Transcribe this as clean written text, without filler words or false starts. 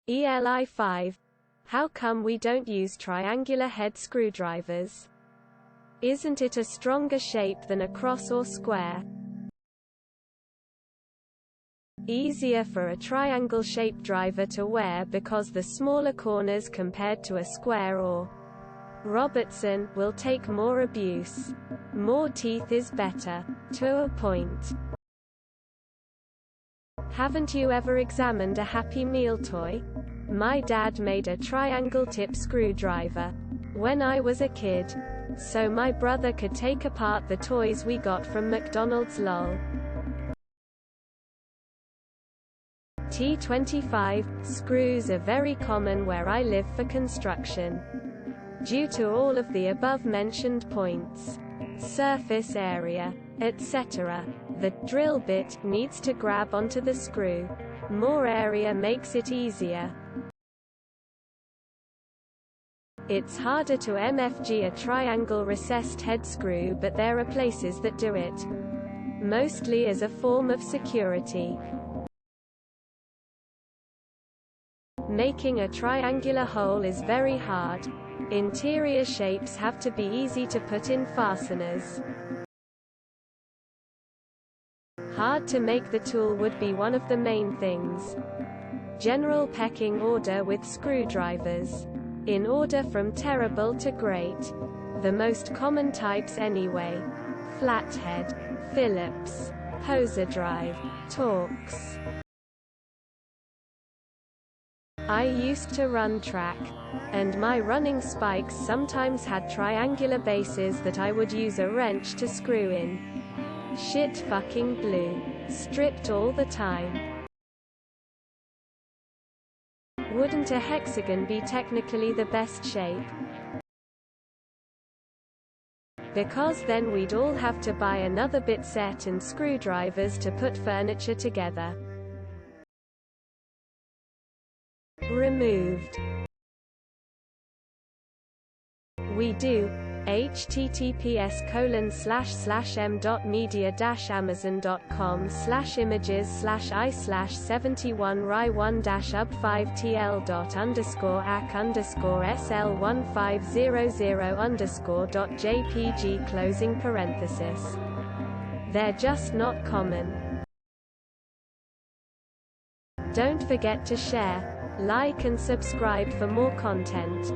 ELI5. How come we don't use triangular head screwdrivers? Isn't it a stronger shape than a cross or square? Easier for a triangle-shaped driver to wear because the smaller corners compared to a square or Robertson will take more abuse. More teeth is better. To a point. Haven't you ever examined a Happy Meal toy? My dad made a triangle tip screwdriver when I was a kid, so my brother could take apart the toys we got from McDonald's. Lol. T25 screws are very common where I live for construction. Due to all of the above-mentioned points, surface area, etc., the drill bit needs to grab onto the screw. More area makes it easier. It's harder to MFG a triangle recessed head screw, but there are places that do it. Mostly as a form of security. Making a triangular hole is very hard. Interior shapes have to be easy to put in fasteners. Hard to make the tool would be one of the main things. General pecking order with screwdrivers. In order from terrible to great. The most common types anyway. Flathead, Phillips, Poser drive, Torx. I used to run track, and my running spikes sometimes had triangular bases that I would use a wrench to screw in. Shit fucking blue. Stripped all the time. Wouldn't a hexagon be technically the best shape? Because then we'd all have to buy another bit set and screwdrivers to put furniture together. Removed. We do. https://m.media-amazon.com/images/i/71y1-up5tl.underscore ac_sl1500.jpg closing parenthesis. They're just not common. Don't forget to share, like and subscribe for more content.